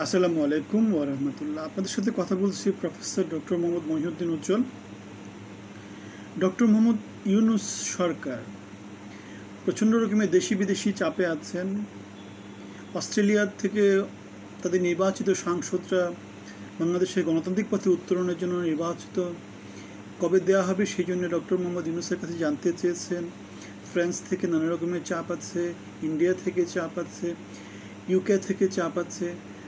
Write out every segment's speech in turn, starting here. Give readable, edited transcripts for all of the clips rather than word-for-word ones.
আসসালামু আলাইকুম ওয়া রাহমাতুল্লাহ। আপনাদের সাথে কথা বলছি প্রফেসর ডক্টর মোহাম্মদ মহিউদ্দিন উজ্জ্বল। ডক্টর মোহাম্মদ ইউনূস সরকার প্রচণ্ড রকমের দেশি বিদেশি চাপে আছেন। অস্ট্রেলিয়া থেকে তাদের নির্বাচিত সাংসদরা বাংলাদেশের গণতান্ত্রিক পথে উত্তরণের জন্য নির্বাচিত কবে দেওয়া হবে সেই জন্য ডক্টর মোহাম্মদ ইউনূসের কাছে জানতে চেয়েছেন। ফ্রান্স থেকে নানা রকমের চাপ আছে, ইন্ডিয়া থেকে চাপ আছে, ইউকে থেকে চাপ আছে,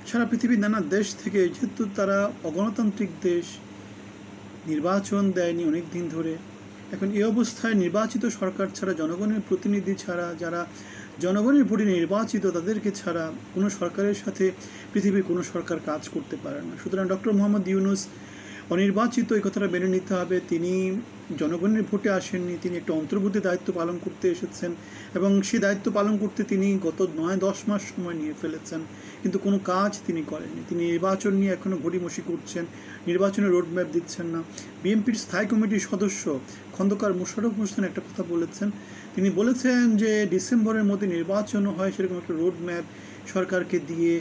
সারা পৃথিবীর নানা দেশ থেকে, যেহেতু তারা অগণতান্ত্রিক দেশ, নির্বাচন দেয়নি অনেক দিন ধরে। এখন এই অবস্থায় নির্বাচিত সরকার ছাড়া, জনগণের প্রতিনিধি ছাড়া, যারা জনগণের ভোটে নির্বাচিত তাদেরকে ছাড়া কোনো সরকারের সাথে পৃথিবীর কোনো সরকার কাজ করতে পারে না। সুতরাং ডক্টর মোহাম্মদ ইউনূস অনির্বাচিত, এই কথাটা মেনে নিতে হবে। তিনি জনগণের ভোটে আসেননি, তিনি একটা অন্তর্বর্তী দায়িত্ব পালন করতে এসেছেন এবং সেই দায়িত্ব পালন করতে তিনি গত 9-10 মাস সময় নিয়ে ফেলেছেন, কিন্তু কোনো কাজ তিনি করেননি। তিনি নির্বাচন নিয়ে এখনও ঘড়িমসি করছেন, নির্বাচনের রোডম্যাপ দিচ্ছেন না। বিএনপির স্থায়ী কমিটির সদস্য খন্দকার মোশাররফ হোসেন একটা কথা বলেছেন, তিনি বলেছেন যে ডিসেম্বরের মধ্যে নির্বাচন হয় সেরকম একটা রোডম্যাপ সরকারকে দিয়ে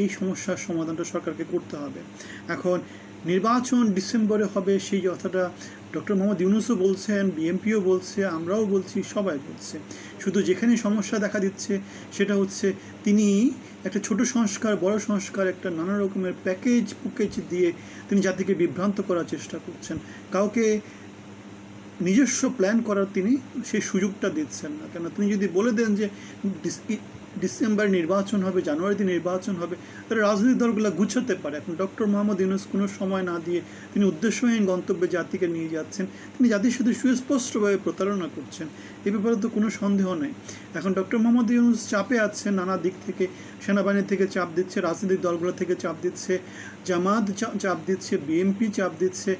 এই সমস্যার সমাধানটা সরকারকে করতে হবে। এখন নির্বাচন ডিসেম্বরে হবে সেই কথাটা ডক্টর মোহাম্মদ ইউনূসও বলছেন, বিএনপিও বলছে, আমরাও বলছি, সবাই বলছে। শুধু যেখানে সমস্যা দেখা দিচ্ছে সেটা হচ্ছে তিনি একটা ছোট সংস্কার, বড় সংস্কার, একটা নানা রকমের প্যাকেজ দিয়ে তিনি জাতিকে বিভ্রান্ত করার চেষ্টা করছেন। কাউকে নিজস্ব প্ল্যান করার তিনি সেই সুযোগটা দিচ্ছেন না। কেন তিনি যদি বলে দেন যে ডিসেম্বরে নির্বাচন হবে, জানুয়ারিতে নির্বাচন হবে, তাহলে রাজনৈতিক দলগুলো গুছাতে পারে। এখন ডক্টর মোহাম্মদ ইউনূস কোনো সময় না দিয়ে তিনি উদ্দেশ্যহীন গন্তব্যে জাতিকে নিয়ে যাচ্ছেন, তিনি জাতির সাথে সুস্পষ্টভাবে প্রতারণা করছেন, এ ব্যাপারে তো কোনো সন্দেহ নেই। এখন ডক্টর মোহাম্মদ ইউনূস চাপে আছেন নানা দিক থেকে, সেনাবাহিনী থেকে চাপ দিচ্ছে, রাজনৈতিক দলগুলো থেকে চাপ দিচ্ছে, জামাত চাপ দিচ্ছে, বিএনপি চাপ দিচ্ছে,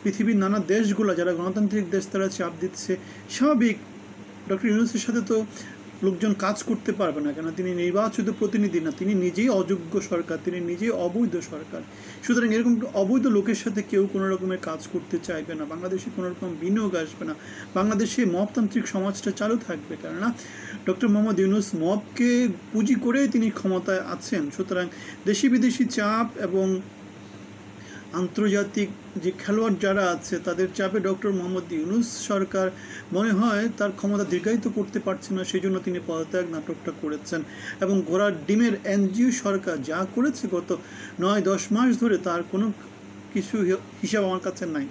পৃথিবীর নানা দেশগুলো যারা গণতান্ত্রিক দেশ তারা চাপ দিচ্ছে। স্বাভাবিক, ডক্টর ইউনূসের সাথে তো লোকজন কাজ করতে পারবে না, কেন তিনি নির্বাচিত প্রতিনিধি না, তিনি নিজেই অযোগ্য সরকার, তিনি নিজেই অবৈধ সরকার। সুতরাং এরকম অবৈধ লোকের সাথে কেউ কোনো রকমের কাজ করতে চাইবে না, বাংলাদেশে কোনো রকম বিনিয়োগ আসবে না, বাংলাদেশে মবতান্ত্রিক সমাজটা চালু থাকবে। কেননা ডক্টর মোহাম্মদ ইউনূস মবকে পুঁজি করে তিনি ক্ষমতায় আছেন। সুতরাং দেশি বিদেশি চাপ এবং আন্তর্জাতিক যে খেলোয়াড় যারা আছে তাদের চাপে ডক্টর মোহাম্মদ ইউনূস সরকার মনে হয় তার ক্ষমতা দীর্ঘায়িত করতে পারছে না, সেই জন্য তিনি পদত্যাগ নাটকটা করেছেন। এবং ঘোড়ার ডিমের এনজিও সরকার যা করেছে গত 9-10 মাস ধরে, তার কোনো কিছু হিসাব আমার কাছে নাই।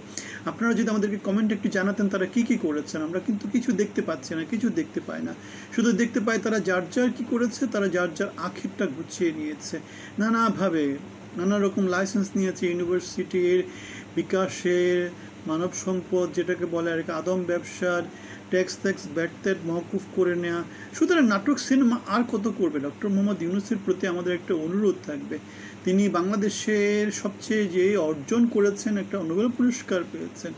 আপনারা যদি আমাদেরকে কমেন্টে একটু জানাতেন তারা কী কী করেছেন। আমরা কিন্তু কিছু দেখতে পাচ্ছি না, কিছু দেখতে পাই না, শুধু দেখতে পাই তারা যার কী করেছে, তারা যার আখেরটা গুছিয়ে নিয়েছে নানাভাবে। নানা রকম লাইসেন্স নিয়েছে, ইউনিভার্সিটির, বিকাশের, মানব সম্পদ যেটাকে বলে আর কি, আদম ব্যবসার, ট্যাক্স ব্যাট মওকুফ করে নেওয়া। সুতরাং নাটক সিনেমা আর কত করবে? ডক্টর মোহাম্মদ ইউনূসের প্রতি আমাদের একটা অনুরোধ থাকবে, তিনি বাংলাদেশের সবচেয়ে যে অর্জন করেছেন, একটা নোবেল পুরস্কার পেয়েছেন,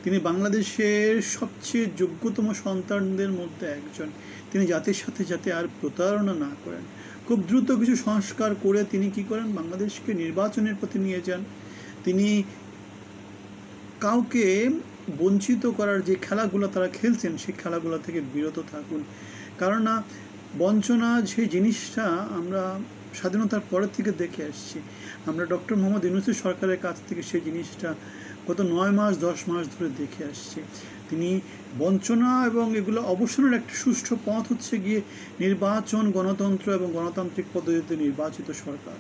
তিনি বাংলাদেশের সবচেয়ে যোগ্যতম সন্তানদের মধ্যে একজন। তিনি জাতির সাথে যাতে আর প্রতারণা না করেন, খুব দ্রুত কিছু সংস্কার করে তিনি কি করেন, বাংলাদেশকে নির্বাচনের পথে নিয়ে যান। তিনি কাউকে বঞ্চিত করার যে খেলাগুলো তারা খেলছেন সেই খেলাগুলো থেকে বিরত থাকুন। কারণ না, বঞ্চনা যে জিনিসটা আমরা স্বাধীনতার পরের থেকে দেখে আসছি, আমরা ডক্টর মোহাম্মদ ইউনূসের সরকারের কাছ থেকে সেই জিনিসটা গত 9-10 মাস ধরে দেখে আসছি। তিনি বঞ্চনা এবং এগুলো অবসানের একটা সুষ্ঠু পথ হচ্ছে গিয়ে নির্বাচন, গণতন্ত্র এবং গণতান্ত্রিক পদ্ধতিতে নির্বাচিত সরকার।